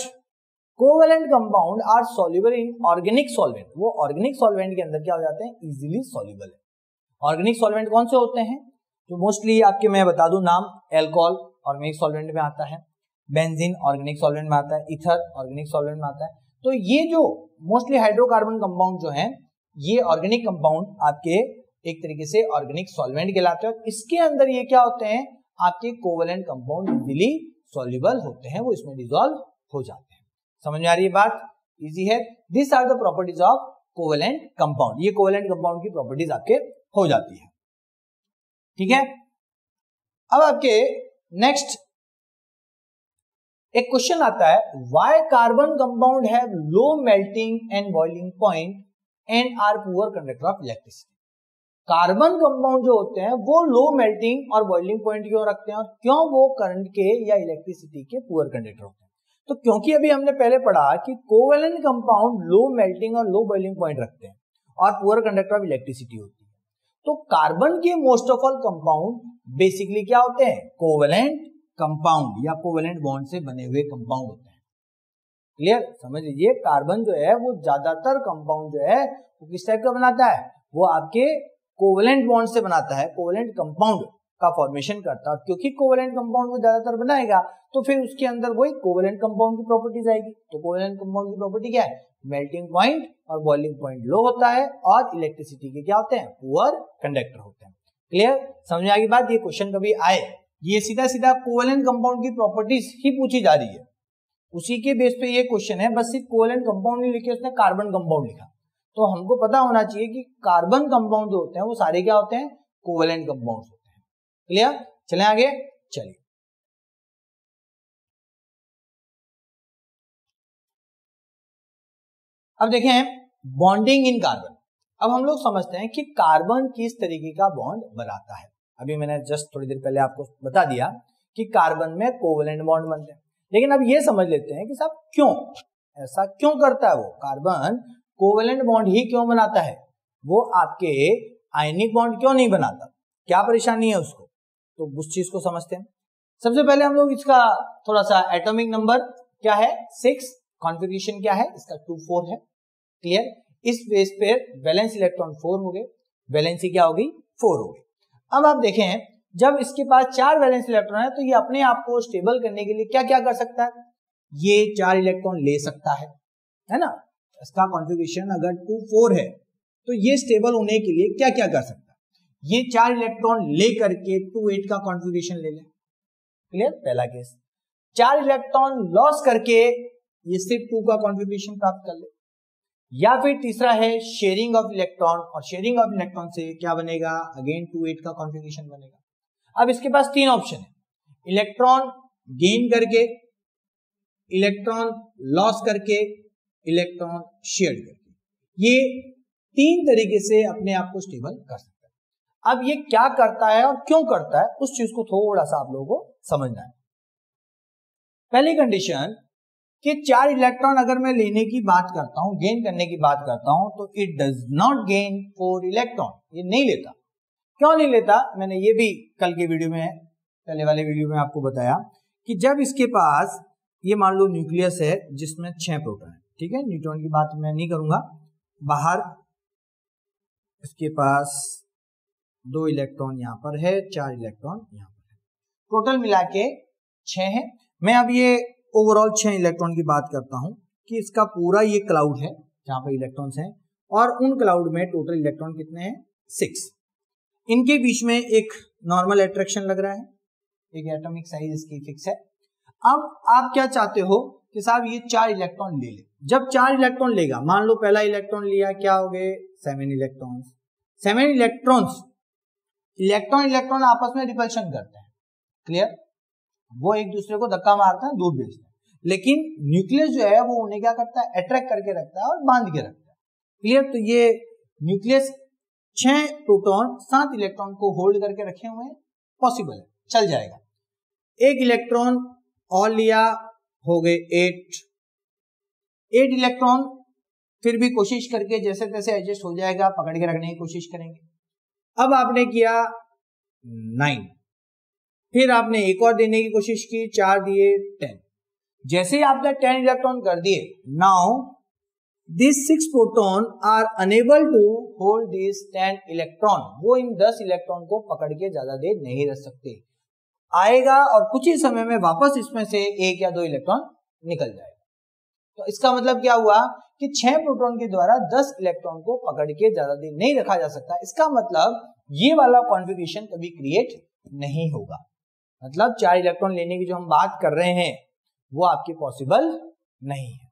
covalent compound are soluble in organic solvent. वो organic solvent के अंदर क्या हो जाते हैं, easily soluble है. ऑर्गेनिक सॉल्वेंट कौन से होते हैं, तो मोस्टली आपके मैं बता दूं नाम, एल्कोहल ऑर्गेनिक सॉल्वेंट में आता है, बेंजीन ऑर्गेनिक सॉल्वेंट में आता है, ईथर ऑर्गेनिक सॉल्वेंट में आता है. तो ये जो मोस्टली हाइड्रोकार्बन कंपाउंड जो हैं ये ऑर्गेनिक कंपाउंड आपके एक तरीके से ऑर्गेनिक सॉल्वेंट कहलाते हैं. और इसके अंदर ये क्या होते हैं, आपके कोवेलेंट कंपाउंड इजीली सॉल्युबल होते हैं, वो इसमें डिसॉल्व हो जाते हैं. समझ में आ रही है बात? इजी है. This are the properties of covalent compound. ये कोवेलेंट कंपाउंड की प्रॉपर्टीज आपके हो जाती है. ठीक है. अब आपके नेक्स्ट एक क्वेश्चन आता है, why carbon compound have low melting and boiling point and are poor conductor of electricity. Carbon compound जो होते हैं वो लो मेल्टिंग और बॉइलिंग पॉइंट क्यों रखते हैं, और क्यों वो करंट के या इलेक्ट्रिसिटी के पुअर कंडक्टर होते हैं. तो क्योंकि अभी हमने पहले पढ़ा कि कोवेलेंट कंपाउंड लो मेल्टिंग और लो बॉइलिंग पॉइंट रखते हैं और पुअर कंडक्टर ऑफ इलेक्ट्रिसिटी होती है. तो कार्बन के most of all compound basically क्या होते हैं, कोवेलेंट कंपाउंड या कोवेलेंट बॉन्ड से बने हुए कंपाउंड होते हैं. क्लियर? समझ लीजिए, कार्बन जो है वो ज्यादातर कंपाउंड जो है वो किस टाइप का बनाता है, वो आपके कोवेलेंट बॉन्ड से बनाता है, कोवेलेंट कंपाउंड का फॉर्मेशन करता है. क्योंकि कोवेलेंट कंपाउंड को ज्यादातर बनाएगा तो फिर उसके अंदर वही कोवेलेंट कंपाउंड की प्रॉपर्टीज आएगी. तो कोवेलेंट कंपाउंड की प्रॉपर्टी क्या है, मेल्टिंग पॉइंट और बॉइलिंग पॉइंट लो होता है, और इलेक्ट्रिसिटी के क्या होते हैं, पुअर कंडक्टर होते हैं. क्लियर? समझ में आ गई बात? ये क्वेश्चन कभी आए, ये सीधा सीधा कोवेलेंट कंपाउंड की प्रॉपर्टीज ही पूछी जा रही है, उसी के बेस पे ये क्वेश्चन है. बस सिर्फ कोवेलेंट कंपाउंड नहीं लिखे, उसने कार्बन कंपाउंड लिखा. तो हमको पता होना चाहिए कि कार्बन कंपाउंड जो होते हैं वो सारे क्या होते हैं, कोवेलेंट कंपाउंड्स होते हैं. क्लियर? चलें आगे. चलिए अब देखें बॉन्डिंग इन कार्बन. अब हम लोग समझते हैं कि कार्बन किस तरीके का बॉन्ड बनाता है. अभी मैंने जस्ट थोड़ी देर पहले आपको बता दिया कि कार्बन में कोवेलेंट बॉन्ड बनते हैं. लेकिन अब ये समझ लेते हैं कि साहब क्यों ऐसा क्यों करता है वो, कार्बन कोवेलेंट बॉन्ड ही क्यों बनाता है. वो आपके आयनिक बॉन्ड क्यों नहीं बनाता, क्या परेशानी है उसको, तो उस चीज को समझते हैं। सबसे पहले हम लोग इसका थोड़ा सा एटॉमिक नंबर क्या है 6, कॉन्फ़िगरेशन क्या है इसका 2,4 है, क्लियर। इस बेस पे वैलेंस इलेक्ट्रॉन 4 हो गए, वैलेंसी क्या हो गई 4 हो गई। अब आप देखें जब इसके पास 4 वैलेंस इलेक्ट्रॉन है तो ये अपने आप को स्टेबल करने के लिए क्या क्या कर सकता है, ये 4 इलेक्ट्रॉन ले सकता है ना। इसका कॉन्फ़िगरेशन अगर 2,4 है तो ये स्टेबल होने के लिए क्या क्या कर सकता है, ये 4 इलेक्ट्रॉन ले करके 2,8 का कॉन्फ़िगरेशन ले ले, क्लियर पहला केस। 4 इलेक्ट्रॉन लॉस करके ये सिर्फ 2 का कॉन्फ़िगरेशन प्राप्त कर ले, या फिर तीसरा है शेयरिंग ऑफ इलेक्ट्रॉन, और शेयरिंग ऑफ इलेक्ट्रॉन से क्या बनेगा अगेन 2,8 का कॉन्फ़िगरेशन बनेगा। अब इसके पास 3 ऑप्शन है, इलेक्ट्रॉन गेन करके, इलेक्ट्रॉन लॉस करके, इलेक्ट्रॉन शेयर करके, ये 3 तरीके से अपने आप को स्टेबल कर सकता है। अब ये क्या करता है और क्यों करता है उस चीज को थोड़ा सा आप लोगों को समझना है। पहली कंडीशन कि 4 इलेक्ट्रॉन अगर मैं लेने की बात करता हूं, गेन करने की बात करता हूं, तो it does not gain 4 electron, ये नहीं लेता। क्यों नहीं लेता, मैंने ये भी कल के वीडियो में, पहले वाले वीडियो में आपको बताया कि जब इसके पास ये मान लो न्यूक्लियस है जिसमें 6 प्रोटॉन है, ठीक है, न्यूट्रॉन की बात मैं नहीं करूंगा, बाहर इसके पास 2 इलेक्ट्रॉन यहां पर है, 4 इलेक्ट्रॉन यहां पर है, टोटल मिला के 6 है। मैं अब ये ओवरऑल 6 इलेक्ट्रॉन की बात करता हूं कि इसका पूरा ये क्लाउड है जहां पर इलेक्ट्रॉन्स हैं, और उन क्लाउड में टोटल इलेक्ट्रॉन कितने हैं 6। इनके बीच में एक नॉर्मल अट्रैक्शन लग रहा है, एक एटॉमिक साइज इसकी फिक्स है। अब आप क्या चाहते हो कि साहब ये 4 इलेक्ट्रॉन ले ले। जब 4 इलेक्ट्रॉन लेगा, मान लो पहला इलेक्ट्रॉन लिया, क्या हो गए 7 इलेक्ट्रॉन्स। 7 इलेक्ट्रॉन्स, इलेक्ट्रॉन आपस में रिपल्शन करते हैं, क्लियर, वो एक दूसरे को धक्का मारते हैं, दूर भेजते हैं, लेकिन न्यूक्लियस जो है वो उन्हें क्या करता है अट्रैक्ट करके रखता है और बांध के रखता है, क्लियर। तो ये न्यूक्लियस 6 प्रोटॉन 7 इलेक्ट्रॉन को होल्ड करके रखे हुए हैं, पॉसिबल है, चल जाएगा। एक इलेक्ट्रॉन और लिया, हो गए 8 इलेक्ट्रॉन, फिर भी कोशिश करके जैसे तैसे एडजस्ट हो जाएगा, पकड़ के रखने की कोशिश करेंगे। अब आपने किया 9, फिर आपने एक और देने की कोशिश की, 4 दिए 10। जैसे ही आपने 10 इलेक्ट्रॉन कर दिए, now this 6 proton are unable to hold this 10 electron, वो इन 10 इलेक्ट्रॉन को पकड़ के ज्यादा देर नहीं रख सकते, आएगा और कुछ ही समय में वापस इसमें से 1 या 2 इलेक्ट्रॉन निकल जाएगा। तो इसका मतलब क्या हुआ कि 6 प्रोटॉन के द्वारा 10 इलेक्ट्रॉन को पकड़ के ज्यादा देर नहीं रखा जा सकता। इसका मतलब ये वाला कॉन्फ़िगरेशन कभी क्रिएट नहीं होगा, मतलब 4 इलेक्ट्रॉन लेने की जो हम बात कर रहे हैं वो आपके पॉसिबल नहीं है,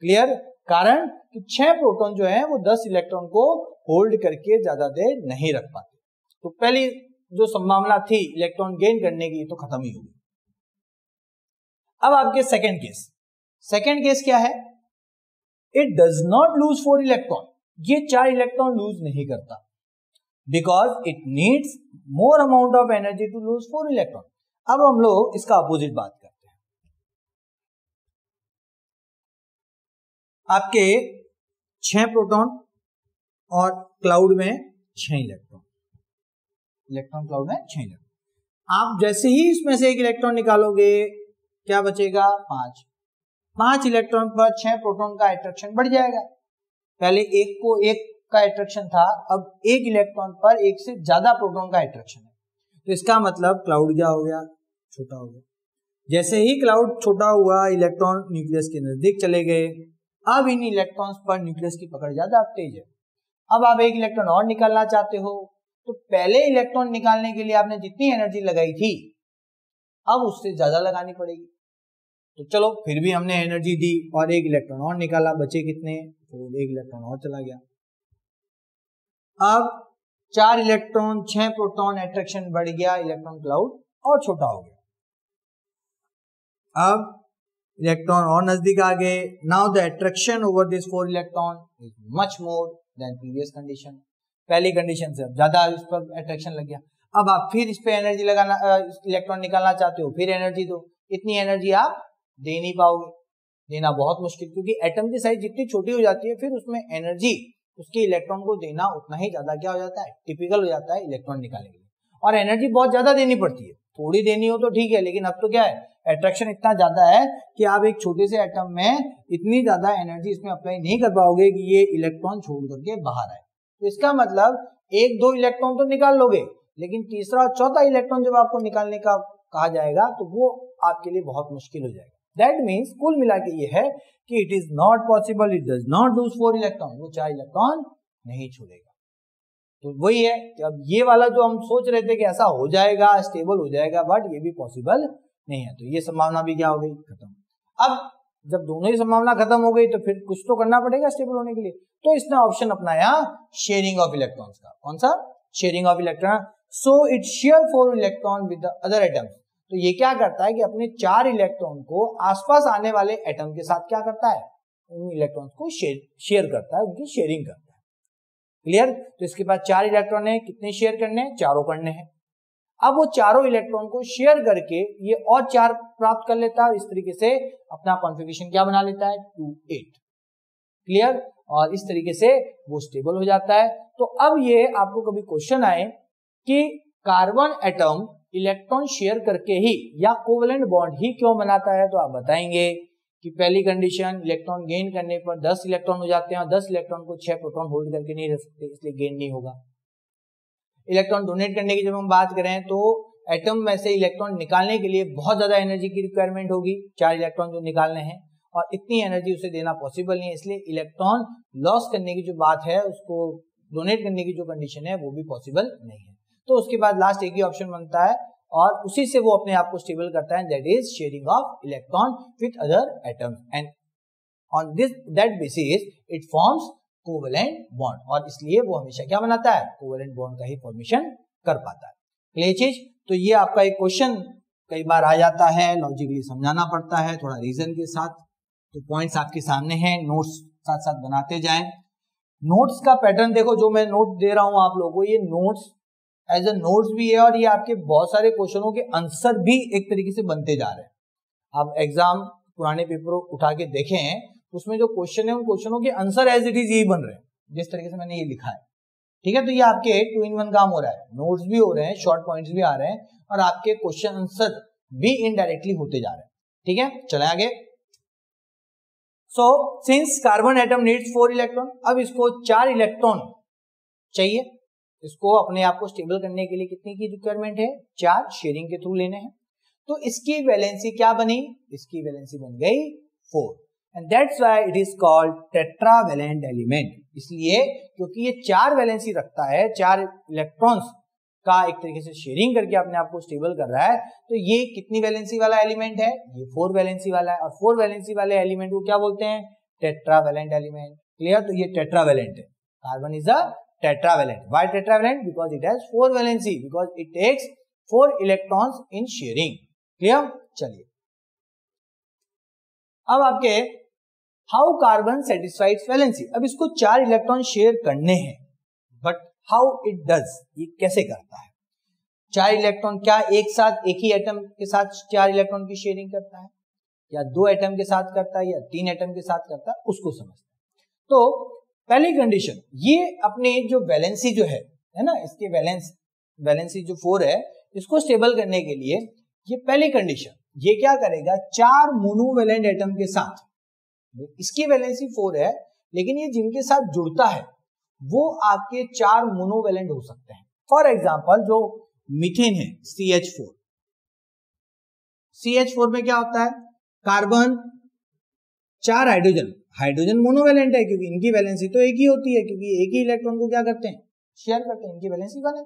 क्लियर। कारण कि 6 प्रोटॉन जो है वो 10 इलेक्ट्रॉन को होल्ड करके ज्यादा देर नहीं रख पाते। तो पहली जो संभावना थी इलेक्ट्रॉन गेन करने की तो खत्म ही हो गई। अब आपके सेकेंड केस क्या है, it does not lose 4 electron, ये 4 इलेक्ट्रॉन लूज नहीं करता, because it needs more amount of energy to lose 4 electron. अब हम लोग इसका अपोजिट बात करते हैं। आपके 6 प्रोटॉन और क्लाउड में 6 इलेक्ट्रॉन क्लाउड में 6 इलेक्ट्रॉन। आप जैसे ही इसमें से एक इलेक्ट्रॉन निकालोगे क्या बचेगा 5 इलेक्ट्रॉन पर 6 प्रोटॉन का अट्रैक्शन बढ़ जाएगा। पहले एक का अट्रैक्शन था, अब 1 इलेक्ट्रॉन पर 1 से ज्यादा प्रोटॉन का अट्रैक्शन है। तो इसका मतलब क्लाउड क्या हो गया, छोटा हो गया। जैसे ही क्लाउड छोटा हुआ, इलेक्ट्रॉन न्यूक्लियस के नजदीक चले गए। अब इन इलेक्ट्रॉन्स पर न्यूक्लियस की पकड़ ज्यादा तेज है। अब आप 1 इलेक्ट्रॉन और निकालना चाहते हो, तो पहले इलेक्ट्रॉन निकालने के लिए आपने जितनी एनर्जी लगाई थी अब उससे ज्यादा लगानी पड़ेगी। तो चलो फिर भी हमने एनर्जी दी और 1 इलेक्ट्रॉन और निकाला, बचे कितने, तो 1 इलेक्ट्रॉन और चला गया। अब 4 इलेक्ट्रॉन 6 प्रोटॉन अट्रैक्शन बढ़ गया, इलेक्ट्रॉन क्लाउड और छोटा हो गया। अब इलेक्ट्रॉन और नजदीक आ गए। Now the attraction over this 4 electron is much more than previous condition. पहली कंडीशन से अब ज्यादा इस पर अट्रैक्शन लग गया। अब आप फिर इस पे एनर्जी लगाना, इलेक्ट्रॉन निकालना चाहते हो, फिर एनर्जी दो। इतनी एनर्जी आप दे नहीं पाओगे, देना बहुत मुश्किल, क्योंकि एटम की साइज जितनी छोटी हो जाती है फिर उसमें एनर्जी उसके इलेक्ट्रॉन को देना उतना ही ज्यादा क्या हो जाता है, टिपिकल हो जाता है इलेक्ट्रॉन निकालने के लिए। और एनर्जी बहुत ज्यादा देनी पड़ती है, थोड़ी देनी हो तो ठीक है, लेकिन अब तो क्या है, अट्रैक्शन इतना ज्यादा है कि आप एक छोटे से एटम में इतनी ज्यादा एनर्जी इसमें अप्लाई नहीं कर पाओगे कि ये इलेक्ट्रॉन छोड़ करके बाहर आए। तो इसका मतलब एक दो इलेक्ट्रॉन तो निकाल लोगे, लेकिन तीसरा और चौथा इलेक्ट्रॉन जब आपको निकालने का कहा जाएगा तो वो आपके लिए बहुत मुश्किल हो जाएगा। दैट मीन्स कुल मिला के ये है कि it is not possible, it does not lose 4 electron, वो 4 इलेक्ट्रॉन नहीं छोड़ेगा। तो वही है कि अब ये वाला जो हम सोच रहे थे कि ऐसा हो जाएगा, स्टेबल हो जाएगा, बट ये भी पॉसिबल नहीं है। तो ये संभावना भी क्या हो गई, खत्म। अब जब दोनों ही संभावना खत्म हो गई तो फिर कुछ तो करना पड़ेगा स्टेबल होने के लिए। तो इसने ऑप्शन अपनाया शेयरिंग ऑफ इलेक्ट्रॉन्स का। कौन सा, sharing of electron. So it share 4 electron with the other atoms. तो ये क्या करता है कि अपने 4 इलेक्ट्रॉन को आसपास आने वाले एटम के साथ क्या करता है, उन इलेक्ट्रॉन्स को शेयर करता है, उनकी शेयरिंग करता है। क्लियर। तो इसके पास 4 इलेक्ट्रॉन है, कितने शेयर करने हैं, चारों करने हैं। अब वो चारों इलेक्ट्रॉन को शेयर करके ये और 4 प्राप्त कर लेता है, इस तरीके से अपना कॉन्फ़िगरेशन क्या बना लेता है, 2-8। क्लियर। और इस तरीके से वो स्टेबल हो जाता है। तो अब ये आपको कभी क्वेश्चन आए कि कार्बन एटम इलेक्ट्रॉन शेयर करके ही या कोवेलेंट बॉन्ड ही क्यों बनाता है, तो आप बताएंगे कि पहली कंडीशन, इलेक्ट्रॉन गेन करने पर 10 इलेक्ट्रॉन हो जाते हैं और 10 इलेक्ट्रॉन को 6 प्रोटॉन होल्ड करके नहीं रख सकते, इसलिए गेन नहीं होगा। इलेक्ट्रॉन डोनेट करने की जब हम बात करें तो एटम में से इलेक्ट्रॉन निकालने के लिए बहुत ज्यादा एनर्जी की रिक्वायरमेंट होगी, 4 इलेक्ट्रॉन जो निकालने हैं, और इतनी एनर्जी उसे देना पॉसिबल नहीं है, इसलिए इलेक्ट्रॉन लॉस करने की जो बात है, उसको डोनेट करने की जो कंडीशन है वो भी पॉसिबल नहीं है। तो उसके बाद लास्ट एक ही ऑप्शन बनता है और उसी से वो अपने आप को स्टेबल करता है, that is sharing of electron with other atoms, and on this that basis it forms covalent bond, और इसलिए वो हमेशा क्या बनाता है, कोवेलेंट बॉन्ड का ही फॉर्मेशन कर पाता है। क्लियर चीज। तो ये आपका एक क्वेश्चन कई बार आ जाता है, लॉजिकली समझाना पड़ता है थोड़ा रीजन के साथ। तो पॉइंट्स आपके सामने हैं, नोट्स साथ साथ बनाते जाएं। नोट्स का पैटर्न देखो, जो मैं नोट दे रहा हूं आप लोगों को, ये नोट्स एज ए नोट्स भी है और ये आपके बहुत सारे क्वेश्चनों के आंसर भी एक तरीके से बनते जा रहे हैं। आप एग्जाम पुराने पेपर उठा के देखें, उसमें जो क्वेश्चन है उन क्वेश्चनों के आंसर एज इट इज यही बन रहे हैं, जिस तरीके से मैंने ये लिखा है। ठीक है। तो ये आपके 2-in-1 काम हो रहा है, नोट्स भी हो रहे हैं, शॉर्ट पॉइंट्स भी आ रहे हैं और आपके क्वेश्चन आंसर भी इनडायरेक्टली होते जा रहे हैं। ठीक है, चले आगे। So since carbon atom needs 4 electron, अब इसको 4 इलेक्ट्रॉन चाहिए, इसको अपने आप को स्टेबल करने के लिए कितनी की रिक्वायरमेंट है, 4 शेयरिंग के थ्रू लेने हैं। तो इसकी वैलेंसी क्या बनी, इसकी वैलेंसी बन गई 4, and that's why it is called tetravalent element. इसलिए क्योंकि ये 4 वैलेंसी रखता है, 4 इलेक्ट्रॉन्स का एक तरीके से शेयरिंग करके अपने आप को स्टेबल कर रहा है, तो ये कितनी वैलेंसी वाला एलिमेंट है, ये 4 वैलेंसी वाला है, और 4 वैलेंसी वाले एलिमेंट को क्या बोलते हैं, टेट्रावैलेंट एलिमेंट। क्लियर। तो ये टेट्रावैलेंट है, carbon is a tetravalent. Why tetravalent? Because it has 4 valency, because it takes 4 electrons in sharing. Clear? चलिए अब आपके हाउ कार्बन सेटिस्फाइड वैलेंसी। अब इसको 4 इलेक्ट्रॉन शेयर करने हैं, बट हाउ इट डज, ये कैसे करता है। 4 इलेक्ट्रॉन क्या एक साथ एक ही एटम के साथ 4 इलेक्ट्रॉन की शेयरिंग करता है, या 2 एटम के साथ करता है, या 3 एटम के साथ करता है, उसको समझते हैं। तो पहली कंडीशन, ये अपने जो वैलेंसी जो है ना, इसके वैलेंसी जो 4 है, इसको स्टेबल करने के लिए ये पहली कंडीशन, ये क्या करेगा, 4 मोनोवैलेंट एटम के साथ, इसकी वैलेंसी 4 है, लेकिन ये जिनके साथ जुड़ता है वो आपके 4 मोनोवैलेंट हो सकते हैं। फॉर एग्जाम्पल जो मीथेन है, CH4, CH4 में क्या होता है, कार्बन 4 हाइड्रोजन मोनोवैलेंट है, क्योंकि इनकी वैलेंसी तो एक ही होती है, क्योंकि एक ही इलेक्ट्रॉन को क्या करते हैं, शेयर करते हैं, इनकी वैलेंसी 1 है।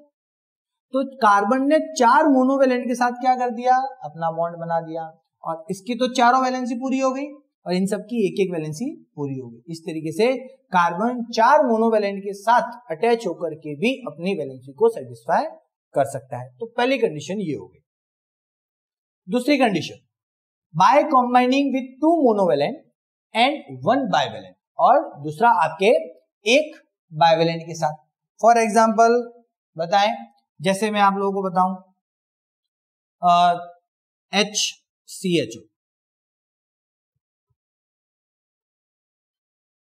तो कार्बन ने 4 मोनोवैलेंट के साथ क्या कर दिया, अपना बॉन्ड बना दिया, और इसकी तो चारों वैलेंसी पूरी हो गई और इन सबकी एक एक वैलेंसी पूरी हो गई। इस तरीके से कार्बन 4 मोनोवैलेंट के साथ अटैच होकर के भी अपनी वैलेंसी को सेटिस्फाई कर सकता है। तो पहली कंडीशन ये हो गई। दूसरी condition, by combining with 2 monovalent and 1 bivalent, और दूसरा आपके एक बाइवैलेंट के साथ। फॉर एग्जाम्पल बताएं, जैसे मैं आप लोगों को बताऊं HCHO,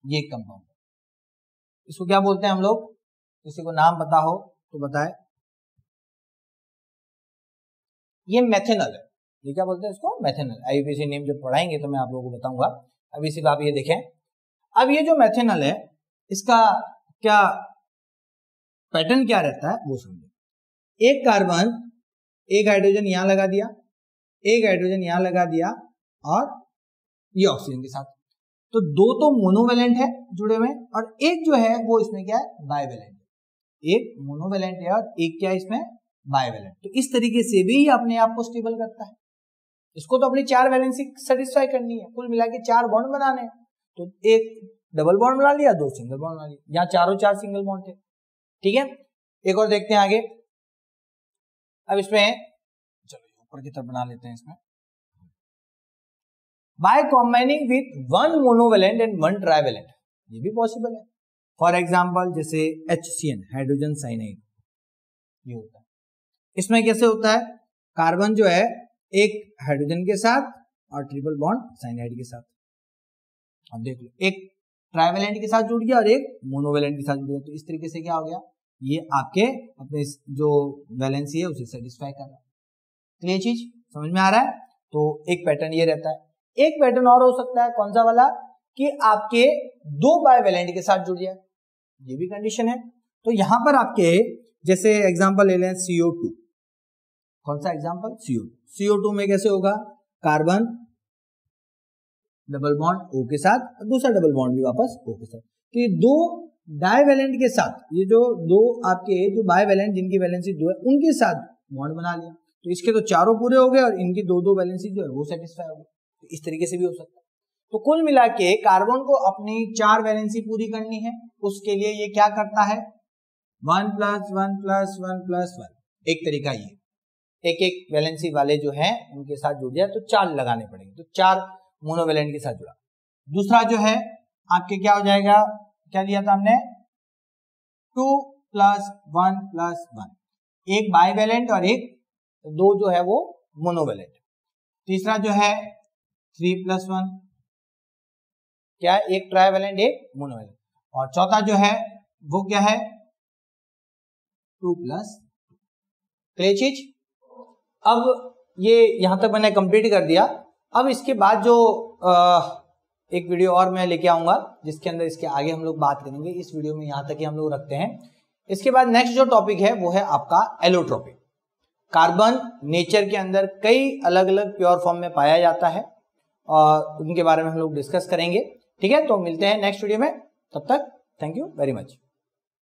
ये कंपाउंड, इसको क्या बोलते हैं हम लोग, किसी को नाम पता हो तो बताए। ये मेथेनॉल है, ये क्या बोलते हैं इसको, मेथेनॉल। आईयूपीएसी नेम जब पढ़ाएंगे तो मैं आप लोगों को बताऊंगा। अभी सिर्फ आप ये देखें, अब ये जो मेथेनॉल है इसका क्या पैटर्न क्या रहता है वो समझो। एक कार्बन, एक हाइड्रोजन यहां लगा दिया, एक हाइड्रोजन यहां लगा दिया और ये ऑक्सीजन के साथ, तो दो तो मोनोवेलेंट है जुड़े हुए, और एक जो है वो इसमें क्या है, बाइवेलेंट है। एक मोनोवेलेंट है और एक क्या है इसमें, बाइवेलेंट। तो इस तरीके से भी अपने आप को स्टेबल करता है। इसको तो अपनी 4 वैलेंसी सेटिस्फाई करनी है, कुल मिला के 4 बॉन्ड बनाने हैं, तो एक डबल बॉन्ड बना लिया, 2 सिंगल बॉन्ड बना लिया, यहाँ चारों 4 सिंगल बॉन्ड थे। ठीक है, एक और देखते हैं आगे। अब इसमें चलो ऊपर की तरफ बना लेते हैं इसमें, by combining with 1 monovalent and 1 trivalent, ये भी पॉसिबल है। फॉर एग्जांपल जैसे HCN, हाइड्रोजन साइनाइड, ये होता है। इसमें कैसे होता है, कार्बन जो है एक हाइड्रोजन के साथ और ट्रिपल बॉन्ड साइनाइड के साथ, अब देख लो एक ट्राइवेलेंट के साथ जुड़ गया और एक मोनोवेलेंट के साथ जुड़ गया, तो इस तरीके से क्या हो गया, ये आपके अपने जो वैलेंसी है उसे सेटिस्फाई कर रहा है। क्लियर चीज समझ में आ रहा है। तो एक पैटर्न ये रहता है। एक पैटर्न और हो सकता है, कौन सा वाला, कि आपके 2 बाइवेलेंट के साथ जुड़ जाए, ये भी कंडीशन है। तो यहां पर आपके जैसे एग्जांपल ले लें CO2, कौन सा एग्जांपल, CO2 में कैसे होगा, कार्बन डबल बॉन्ड O के साथ और दूसरा डबल बॉन्ड भी वापस O के साथ, तो ये 2 डाइवेलेंट के साथ, ये जो 2 आपके जो बाइवेलेंट जिनकी वैलेंसी 2 है उनके साथ बॉन्ड बना लिया, तो इसके तो चारों पूरे हो गए और इनकी 2-2 वैलेंसी जो है वो सेटिस्फाई हो गई। तो इस तरीके से भी हो सकता है। तो कुल मिला के कार्बन को अपनी 4 वैलेंसी पूरी करनी है, उसके लिए ये क्या करता है, 1 + 1 + 1 + 1, एक तरीका ये, एक एक वैलेंसी वाले जो हैं उनके साथ जुड़ जाए तो 4 लगाने पड़ेंगे, तो 4 मोनोवेलेंट के साथ जुड़ा। दूसरा जो है आपके क्या हो जाएगा, क्या दिया था हमने, 2 + 1 + 1, एक बाइवेलेंट और एक 2 जो है वो मोनोवेलेंट। तीसरा जो है 3 + 1, क्या है, एक ट्राइवेलेंट एक मोनोवेलेंट। और चौथा जो है वो क्या है, 2 + 2। क्लियर चीज। अब ये यहां तक मैंने कंप्लीट कर दिया। अब इसके बाद जो एक वीडियो और मैं लेके आऊंगा जिसके अंदर इसके आगे हम लोग बात करेंगे। इस वीडियो में यहां तक ही हम लोग रखते हैं। इसके बाद नेक्स्ट जो टॉपिक है वो है आपका एलोट्रोपी। कार्बन नेचर के अंदर कई अलग अलग प्योर फॉर्म में पाया जाता है और उनके बारे में हम लोग डिस्कस करेंगे। ठीक है, तो मिलते हैं नेक्स्ट वीडियो में, तब तक थैंक यू वेरी मच।